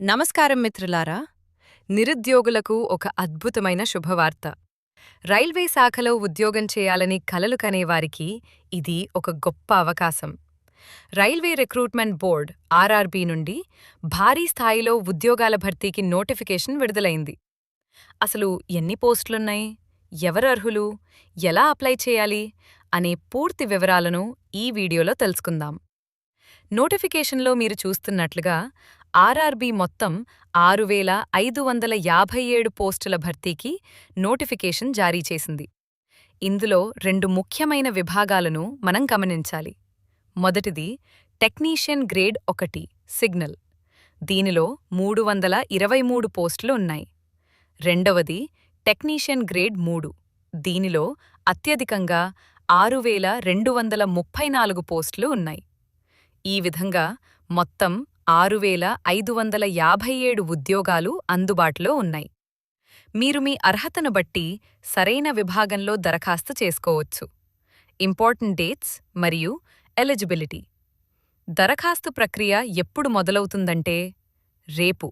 నమస్కారం మిత్రులారా. నిరుద్యోగులకు ఒక అద్భుతమైన శుభవార్త. రైల్వే శాఖలో ఉద్యోగం చేయాలని కలలు కనేవారికి ఇది ఒక గొప్ప అవకాశం. రైల్వే రిక్రూట్మెంట్ బోర్డ్ ఆర్ఆర్బీ నుండి భారీ స్థాయిలో ఉద్యోగాల భర్తీకి నోటిఫికేషన్ విడుదలైంది. అసలు ఎన్ని పోస్టులున్నాయి, ఎవరు అర్హులు, ఎలా అప్లై చేయాలి అనే పూర్తి వివరాలను ఈ వీడియోలో తెలుసుకుందాం. నోటిఫికేషన్లో మీరు చూస్తున్నట్లుగా ఆర్ఆర్బీ మొత్తం 6,557 పోస్టుల భర్తీకి నోటిఫికేషన్ జారీ చేసింది. ఇందులో రెండు ముఖ్యమైన విభాగాలను మనం గమనించాలి. మొదటిది టెక్నీషియన్ గ్రేడ్ 1 సిగ్నల్. దీనిలో 323 పోస్టులు ఉన్నాయి. రెండవది టెక్నీషియన్ గ్రేడ్ 3. దీనిలో అత్యధికంగా 6,234 పోస్టులు ఉన్నాయి. ఈ విధంగా మొత్తం 6,557 ఉద్యోగాలు అందుబాటులో ఉన్నాయి. మీరు మీ అర్హతను బట్టి సరైన విభాగంలో దరఖాస్తు చేసుకోవచ్చు. ఇంపార్టెంట్ డేట్స్ మరియు ఎలిజిబిలిటీ. దరఖాస్తు ప్రక్రియ ఎప్పుడు మొదలవుతుందంటే రేపు,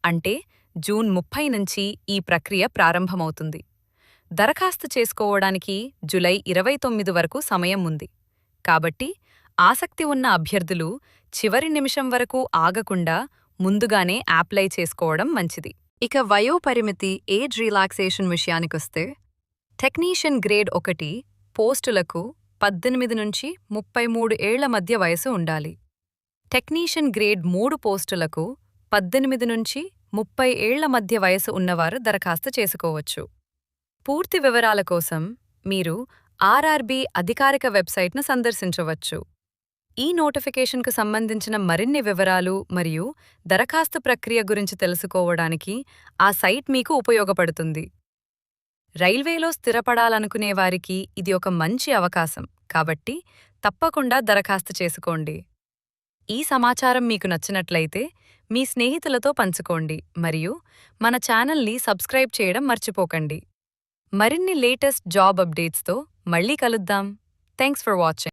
అంటే జూన్ 30 నుంచి ఈ ప్రక్రియ ప్రారంభమవుతుంది. దరఖాస్తు చేసుకోవడానికి జూలై 29 వరకు సమయం ఉంది. కాబట్టి ఆసక్తి ఉన్న అభ్యర్థులు చివరి నిమిషం వరకు ఆగకుండా ముందుగానే అప్లై చేసుకోవడం మంచిది. ఇక వయోపరిమితి ఏజ్ రిలాక్సేషన్ విషయానికొస్తే టెక్నీషియన్ గ్రేడ్ 1 పోస్టులకు 18 నుంచి 33 ఏళ్ల మధ్య వయసు ఉండాలి. టెక్నీషియన్ గ్రేడ్ 3 పోస్టులకు 18 నుంచి 30 ఏళ్ల మధ్య వయసు ఉన్నవారు దరఖాస్తు చేసుకోవచ్చు. పూర్తి వివరాల కోసం మీరు ఆర్ఆర్బీ అధికారిక వెబ్సైట్ను సందర్శించవచ్చు. ఈ నోటిఫికేషన్కు సంబంధించిన మరిన్ని వివరాలు మరియు దరఖాస్తు ప్రక్రియ గురించి తెలుసుకోవడానికి ఆ సైట్ మీకు ఉపయోగపడుతుంది. రైల్వేలో స్థిరపడాలనుకునేవారికి ఇది ఒక మంచి అవకాశం, కాబట్టి తప్పకుండా దరఖాస్తు చేసుకోండి. ఈ సమాచారం మీకు నచ్చినట్లయితే మీ స్నేహితులతో పంచుకోండి మరియు మన ఛానల్ని సబ్స్క్రైబ్ చేయడం మర్చిపోకండి. మరిన్ని లేటెస్ట్ జాబ్ అప్డేట్స్తో మళ్ళీ కలుద్దాం. Thanks for watching.